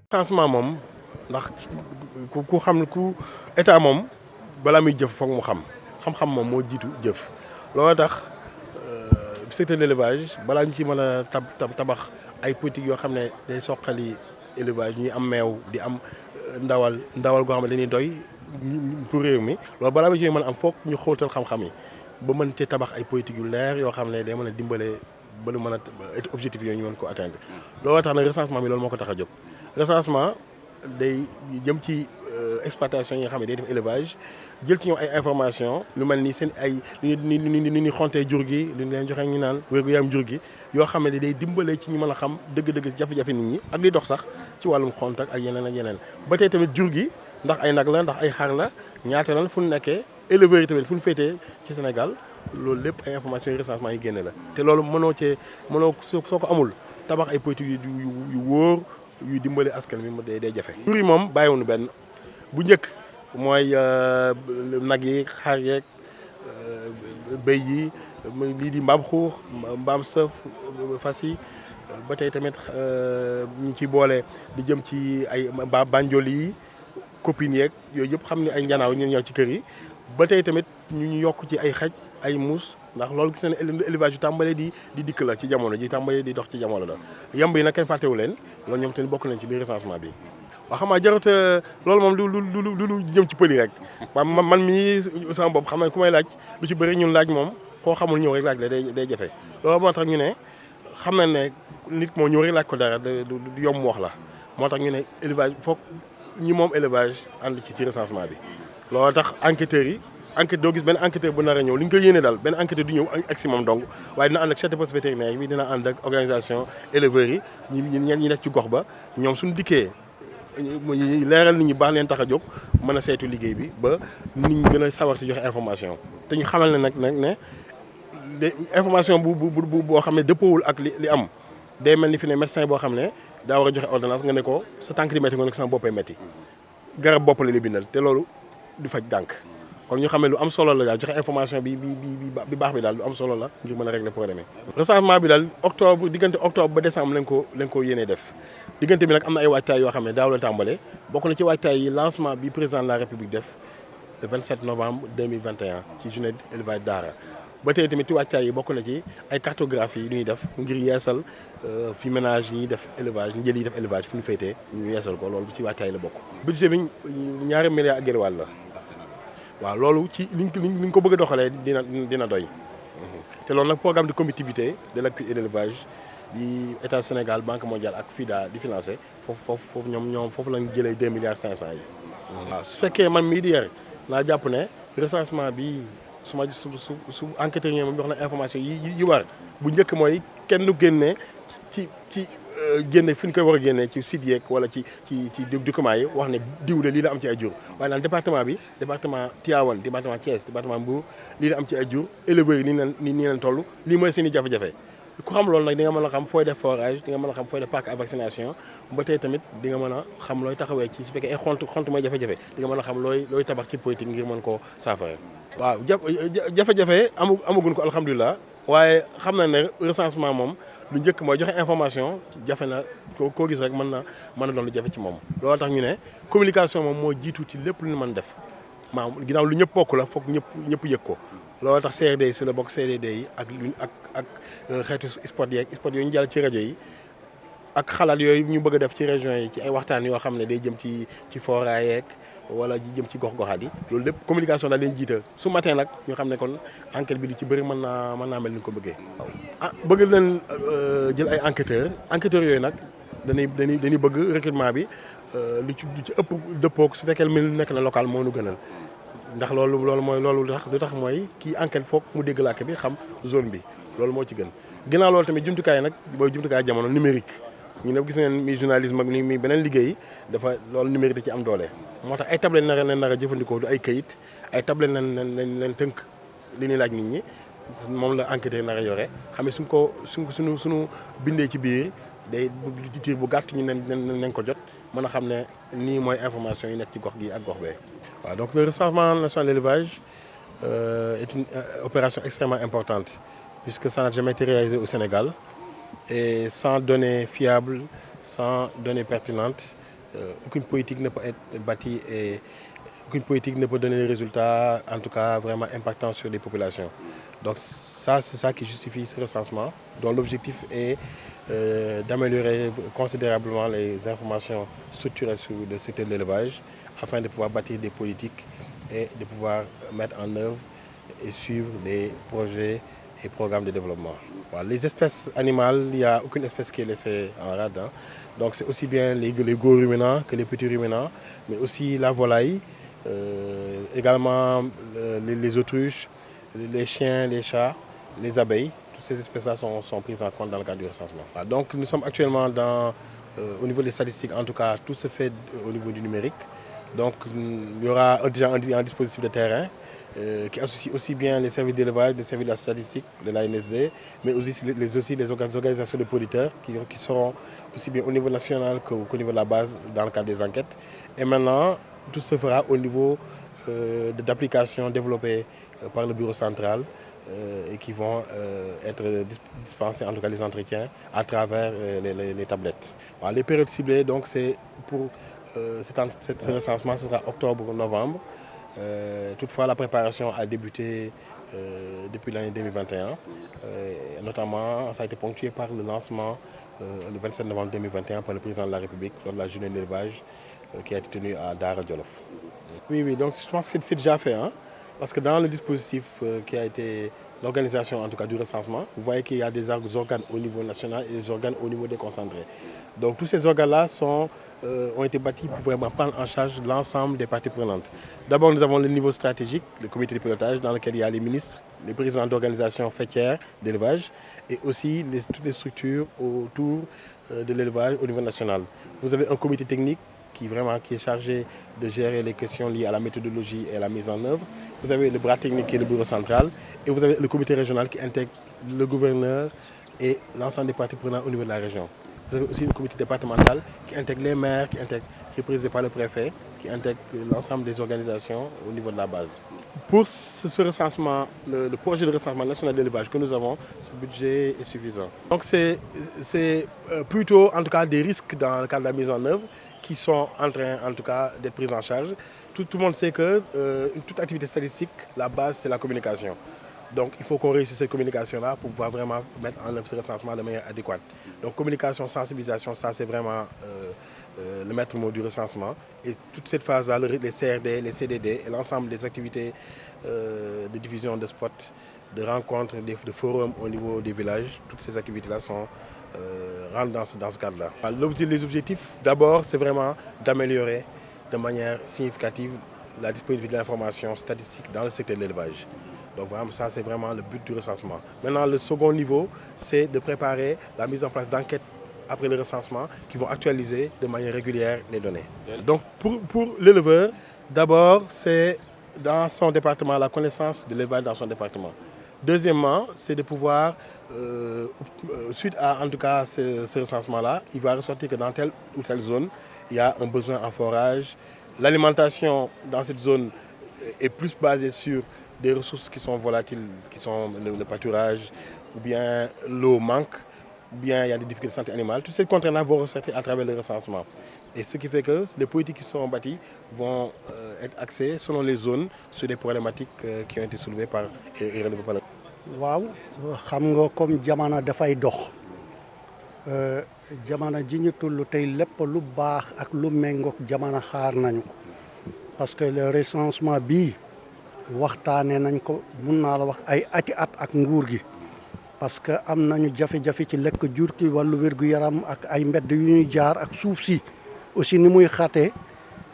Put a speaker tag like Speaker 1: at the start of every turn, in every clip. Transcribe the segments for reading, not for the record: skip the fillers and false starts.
Speaker 1: Financement moom ndax ku xam ku état moom balaa muy jëf foog mu xam-xam moom moo jiitu jëf loolu tax secteur de l'élevage balaa ñu ci mën a tabax ay politique yoo xam ne day soqali élevage ñuy am meew di am ndawal goo xam ne dañuy doy pour réew mi loolu balaa ñu ci mën a am foog ñu xóotal xam-xam yi ba mën cee tabax ay politique yu leer yoo xam ne day mën a dimbale ba lu mën a objectif yooyu ñu mën ko atteindre loolu tax nag recensement bi loolu moo ko tax a jóg. Recensement day jëm ci exploitation yi nga xam ne day def élevage jël ci ñoom ay information lu mel ni seen ay ni ñuy xontee jur gi lu ñu leen joxe ñu naan wérgu yaram jur gi yoo xam ne day dimbale ci ñu mën a xam dëgg-dëgg jafe-jafe nit ñi ak li dox sax ci wàllum xont ak yeneen ba tey tamit jur gi ndax ay nag la ndax ay xar la ñaata lan fu ñu nekkee éleveurs yi tamit fu ñu féetee ci Sénégal loolu lépp ay information yi recensement yi génne la te loolu mënoo soo ko amul tabax ay politique yu wóor yuy dimbale askan bi day jafe. jur yi moom bàyyiwuñu benn bu njëkk mooy nag yi xar yeeg béy yi lii di mbaam xuux mbaam sëf fas yi ba tey tamit ñu ci boole di jëm ci ay banjol yi copines yeeg yooyu yëpp xam ne ay njanaaw ñu ñëw ci kër yi ba tey tamit ñu yokk ci ay xaj ay muus ndax loolu gis nañ ne élevage yu tàmbalee di dikk la ci jamono ji tàmbalee di dox ci jamono la yamb yi nag kenn fàttewu leen loolu ñoom tamit bokk nañ ci biir recensement bi. waaw xam nga jarut loolu moom lu jëm ci pëli rek man mii sama bopp xam nañ ku may laaj lu ci bëri ñun laaj moom koo xamul ñëw rek laaj la day jafe loolu moo tax ñu ne xam nañ ne nit moo ñëw rek laaj ko dara du yomb wax la moo tax ñu ne élevage foog ñi moom élevage ànd ci recensement bi loolu tax enquêteurs yi. enquête doo gis benn enquêteur bu nar a ñëw li ñu ko yéene daal benn enquêteur du ñëw ak si moom dong waaye dina ànd ak chef de poste vétérinaire bi dina ànd ak organisation éleveurs yi ñi nekk ci gox ba ñoom suñu dikkee leeral nit ñi baax leen tax a jóg mën a saytu liggéey bi ba nit ñi gën a sawar ci joxe information te ñu xamal ne nag ne information boo xam ne dëppoowul ak li am day mel ni fi ne médecin boo xam ne daa war a joxe ordonnance nga ne ko sa tànk di métti nga ne ko sama boppay métti garab bopp la li bindal te loolu du faj dànk kon ñu xam ne lu am solo la daal joxe information bi baax bi daal lu am solo la ngir mën a régler problème yi. recensement bi daal diggante octobre ba décembre lañ ko yéenee def diggante bi nag am na ay waajtaay yoo xam ne daaw la tàmbale bokk na ci waajtaay yi lancement bi président de la république def le 27 novembre 2021 ci journée élevage Daara. ba tey tamit ci waajtaay yi bokk na ci ay cartographie yi ñuy def ngir yeesal fi ménage yi def élevage njël yi def élevage fi ñu féetee ñu yeesal ko loolu ci waajtaay la bokk. budget bi $2 milliards ak genn wàll la. waaw loolu ci ni ñu ko bëgg a doxalee dina doy te loolu nag programme de compétitivité de l'agriculture et de l'élevage di état Sénégal banque mondiale ak FIDA di financé foofu ñoom foofu lañ jëlee $2,5 milliards yi. waaw su fekkee man mii di yar naa jàpp ne recensement bi su enquêteurs yi moom jox na information yi war bu njëkk mooy kenn du génne ci génne fi ñu koy war a génnee ci site yeeg wala ci documents yi wax ne diw de lii la am ci ay jur waaye naan département bi département Tivaouane département Thiès département Mbour lii la am ci ay jur éleveurs yi nii leen toll lii mooy seen i jafe-jafe ku xam loolu nag di nga mën a xam fooy def forage di nga mën a xam fooy def parc à vaccination ba tey tamit di nga mën a xam looy taxawee ci su fekkee ay xont mooy jafe-jafe di nga mën a xam looy tabax ci politique ngir mën koo saafara. waaw jafe-jafe amaguñ ko alhamdulilah waaye xam na ne recensement moom lu njëkk mooy joxe information jafe na koo gis rek mën a doon lu jafe ci moom loolu tax ñu ne communication moom moo jiitu ci lépp lu ñu mën def maanaam ginnaaw lu ñëpp bokk la foog ñëpp yëg ko loolu tax CRD yi si la bokk CDD yi ak xeetu sport yooyu ñu jàll ci rajo yi ak xalaat yooyu ñu bëgg a def ci région yi ci ay waxtaan yoo xam ne day jëm ci fora yeeg wala ji jëm ci gox-goxaat yi loolu lépp communication daal leen jiital su matin nag ñu xam ne kon enquête bi lu ci bëri mën naa mel ni ko bëggee. bëgg nañ jël ay enquêteurs yooyu nag dañuy bëgg recrutement bi lu ci ëpp dëppoog su fekkee lu nekk na local moo nu gënal ndax loolu tax mooy kii enquête foog mu dégg làkk bi xam zone bi loolu moo ci gën. ginnaaw loolu tamit jumtukaay nag booy jumtukaay jamono numérique ñu ne gis ngeen mi journalisme ak mi beneen liggéey dafa loolu numérique da ci am doole moo tax ay tablette nar a jëfandikoo du ay kayit ay tablette leen tënk li ñuy laaj nit ñi moom la enquêteur nar a yore xam ne suñu bindee ci biir day ci tiir bu gàtt ñu nañ ko jot mën a xam ne nii mooy information yi nekk ci gox gi ak gox bee. waaw donc le recensement national de l'élevage est une opération extrêmement importante puisque ça n'a jamais été réalisé au Sénégal et sans données fiables, sans données pertinentes, aucune politique ne peut être bâtie et aucune politique ne peut donner des résultats, en tout cas vraiment impactants sur les populations. Donc ça, c'est ça qui justifie ce recensement, dont l'objectif est d'améliorer considérablement les informations structurelles sur le secteur de l'élevage afin de pouvoir bâtir des politiques et de pouvoir mettre en œuvre et suivre des projets et programmes de développement. Voilà. Les espèces animales, il n'y a aucune espèce qui est laissée en rade, hein. Donc c'est aussi bien les gros ruminants que les petits ruminants, mais aussi la volaille, également les autruches, les chiens, les chats, les abeilles. Toutes ces espèces-là sont prises en compte dans le cadre du recensement. Voilà. Donc nous sommes actuellement au niveau des statistiques, en tout cas, tout se fait au niveau du numérique. Donc il y aura déjà un dispositif de terrain qui associe aussi bien les services d'élevage, les services de la statistique de la NSD, mais aussi les organisations de producteurs qui seront aussi bien au niveau national qu'au niveau de la base dans le cadre des enquêtes. Et maintenant, tout se fera au niveau d'applications développées par le bureau central et qui vont être dispensés, en tout cas les entretiens, à travers les tablettes. Voilà, les périodes ciblées, donc c'est pour ce recensement, ce sera octobre-novembre. Toutefois, la préparation a débuté depuis l'année 2021. Notamment, ça a été ponctué par le lancement le 27 novembre 2021 par le président de la République lors de la journée de l'élevage qui a été tenue à Dara Djolof. Oui, donc je pense que c'est déjà fait, hein, parce que dans le dispositif qui a été l'organisation en tout cas du recensement, vous voyez qu'il y a des organes au niveau national et des organes au niveau déconcentré. Donc tous ces organes-là ont été bâtis pour vraiment prendre en charge l'ensemble des parties prenantes. D'abord, nous avons le niveau stratégique, le comité de pilotage, dans lequel il y a les ministres, les présidents d'organisations faîtières d'élevage et aussi toutes les structures autour de l'élevage au niveau national. Vous avez un comité technique qui est chargé de gérer les questions liées à la méthodologie et à la mise en œuvre. Vous avez le bras technique qui est le bureau central et vous avez le comité régional qui intègre le gouverneur et l'ensemble des parties prenantes au niveau de la région. Vous avez aussi le comité départemental qui intègre les maires, qui est présidé par le préfet, qui intègre l'ensemble des organisations au niveau de la base. Pour ce recensement, le projet de recensement national d'élevage que nous avons, ce budget est suffisant. Donc c'est plutôt en tout cas des risques dans le cadre de la mise en œuvre qui sont en train en tout cas d'être pris en charge. Tout le monde sait que toute activité statistique, la base c'est la communication. Donc il faut qu'on réussisse cette communication-là pour pouvoir vraiment mettre en œuvre ce recensement de manière adéquate. Donc communication, sensibilisation, ça c'est vraiment le maître mot du recensement. Et toute cette phase-là, les CRD, les CDD et l'ensemble des activités de diffusion de spots, de rencontres, de forums au niveau des villages, toutes ces activités-là rentrent dans ce cadre-là. Les objectifs, d'abord, c'est vraiment d'améliorer de manière significative la disponibilité de l'information statistique dans le secteur de l'élevage. Donc vraiment, ça, c'est vraiment le but du recensement. Maintenant, le second niveau, c'est de préparer la mise en place d'enquêtes après le recensement qui vont actualiser de manière régulière les données. Donc pour l'éleveur, d'abord, c'est dans son département, la connaissance de l'élevage dans son département. Deuxièmement, c'est de pouvoir, suite à en tout cas ce recensement-là, il va ressortir que dans telle ou telle zone, il y a un besoin en forage. L'alimentation dans cette zone est plus basée sur des ressources qui sont volatiles, qui sont le pâturage, ou bien l'eau manque, ou bien il y a des difficultés de santé animale. Toutes ces contraintes-là vont ressortir à travers le recensement. Et ce qui fait que les politiques qui seront bâties vont être axées selon les zones sur des problématiques qui ont été soulevées et relevées par le...
Speaker 2: waaw xam nga comme jamono dafay dox jamono ji ñu toll tey lépp lu baax ak lu méngoog jamono xaar nañu ko parce que le recensement bii waxtaanee nañ ko mun naa la wax ay ati at ak nguur gi parce que am nañu jafe-jafe ci lekk jur ki wàllu wér-gu-yaram ak ay mbedd yu ñuy jaar ak suuf si aussi ni muy xatee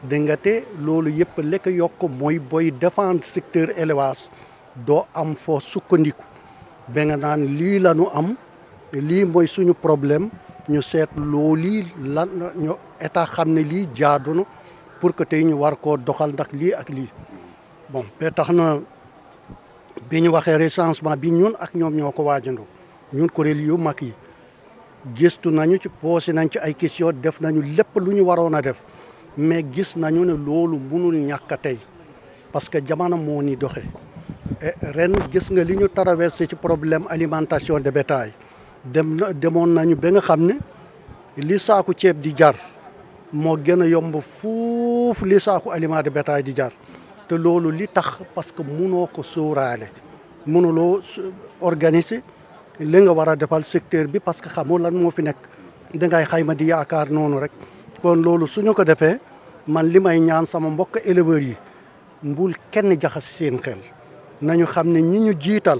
Speaker 2: dégg nga te loolu yëpp lekk yokk mooy booy défendre secteur élevage doo am foo sukkandiku ba nga naan lii la ñu am lii mooy suñu problème ñu seet loolu lan ñu état xam ne lii jaadu na pour que tey ñu war koo doxal ndax lii ak lii bon ba tax na bi ñu waxee recensement bi ñun ak ñoom ñoo ko waajandoo ñun kuréel yu mag yi gëstu nañu ci posé nañ ci ay question def nañu lépp lu ñu waroon a def mais gis nañu ne loolu mënul ñàkk tey parce que jamono moo ni doxee ren gis nga li ñu traversé ci problème alimentation de bétail demoon nañu ba nga xam ne li saaku ceeb di jar moo gën a yomb fuuf li saaku aliment de bétail di jar te loolu li tax parce que munoo ko sóoraale mënuloo organiser li nga war a defal secteur bi parce que xamoo lan moo fi nekk dangay xayma di yaakaar noonu rek kon loolu suñu ko defee man li may ñaan sama mbokk éleveurs yi mbul kenn jaxas seen xel nañu xam ne ñi ñu jiital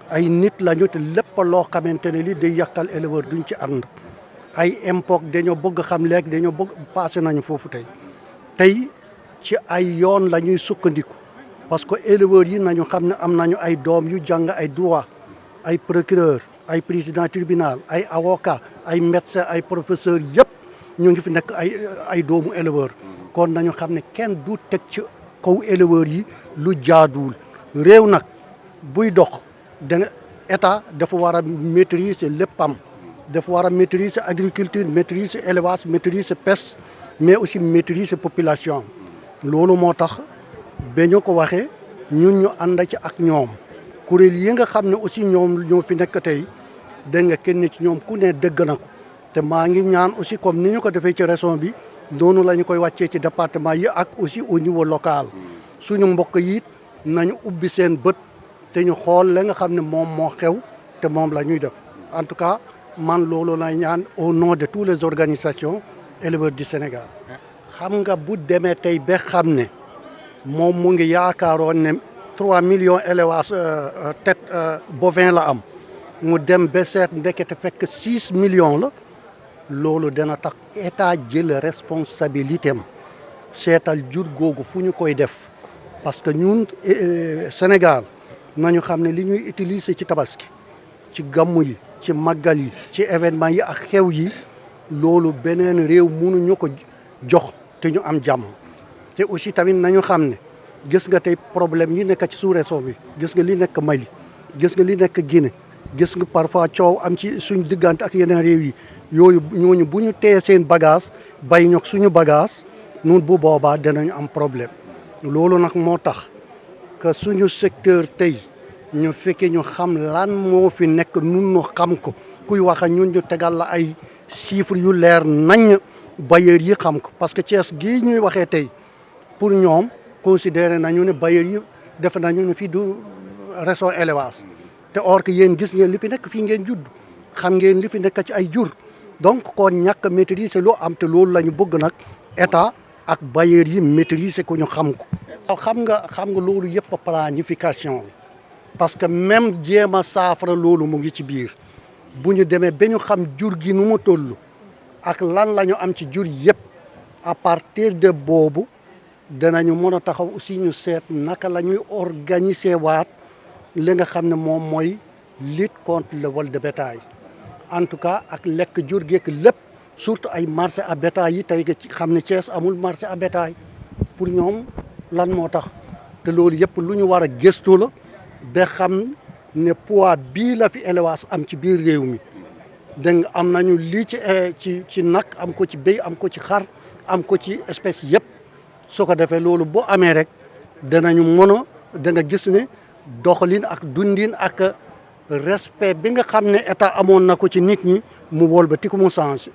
Speaker 2: ay nit lañu te lépp loo xamante ne li day yàqal éleveur duñ ci ànd ay impôt dañoo bëgg xam léegi dañoo bëgg passé nañu foofu tey ci ay yoon la ñuy sukkandiku parce que éleveurs yi nañu xam ne am nañu ay doom yu jàng ay droit ay procureur ay président tribunal ay avocat ay médecin ay professeur yëpp ñu ngi fi nekk ay doomu éleveur kon nañu xam ne kenn du teg ci kaw éleveurs yi lu jaaduwul réew nag buy dox danga état dafa war a maîtriser léppam dafa war a maîtriser agriculture maîtriser élevage maîtriser pêche mais aussi maîtriser population loolu moo tax ba ñu ko waxee ñun ñu ànd ci ak ñoom kuréel yi nga xam ne aussi ñoom ñoo fi nekk tey dégg nga kenn ci ñoom ku ne dégg na ko te maa ngi ñaan aussi comme ni ñu ko defee ci région bi noonu la ñu koy wàccee ci département yi ak aussi au niveau local suñu mbokk yi nañu ubbi seen bët te ñu xool la nga xam ne moom moo xew te moom la ñuy def en tout cas man loolu lay ñaan au nom de toutes les organisations éleveurs du Sénégal. xam nga bu demee tey ba xam ne moom mu ngi yaakaaroon ne 3 millions élevage tête bovin la am mu dem ba seet ndekete fekk 6 millions la loolu dana tax état jël responsabilité am seetal jur googu fu ñu koy def parce que ñun Sénégal nañu xam ne li ñuy utiliser ci tabaski ci gàmmu yi ci màggal yi ci événement yi ak xew yi loolu beneen réew mënuñu ko jox te ñu am jàmm te aussi tamit nañu xam ne gis nga tey problème yi nekk ci sous-région bi gis nga li nekk Mali gis nga li nekk Guinée gis nga parfois coow am ci suñu diggante ak yeneen réew yi yooyu ñooñu bu ñu téye seen bagage bay ñok suñu bagage ñun bu boobaa danañu am problème loolu nag moo tax que suñu secteur tey ñu fekkee ñu xam lan moo fi nekk nun ñu xam ko kuy wax ak ñun ñu tegal la ay chiffres yu leer nañ bailleurs yi xam ko parce que Thiès gii ñuy waxee tey pour ñoom considéré nañu ne bailleurs yi def nañu ne fii du région élevage te or que yéen gis ngeen li fi nekk fii ngeen judd xam ngeen li fi nekk ci ay jur donc kon ñàkk maîtriser loo am te loolu la ñu bëgg nag état ak bailleurs yi maîtriser ko ñu xam ko. xam nga loolu yëpp planification parce que même jéem a saafara loolu mu ngi ci biir bu ñu demee ba ñu xam jur gi nu mu toll ak lan la ñu am ci jur yëpp à partir de boobu danañu mën a taxaw aussi ñu seet naka la ñuy organiser waat li nga xam ne moom mooy lutte contre le vol de bétail en tout cas ak lekk jur gi ak lépp surtout ay marché à bétail yi tey nga xam ne Thiès amul marché à bétail pour ñoom lan moo tax te loolu yëpp lu ñu war a gëstu la ba xam ne poids bii la fi élevage am ci biir réew mi dégg nga am nañu lii ci nag am ko ci béy am ko ci xar am ko ci espèce yëpp su ko defee loolu boo amee rek danañu mën a da nga gis ne doxalin ak dundin ak respect bi nga xam ne état amoon na ko ci nit ñi mu wol ba ti ko mu changé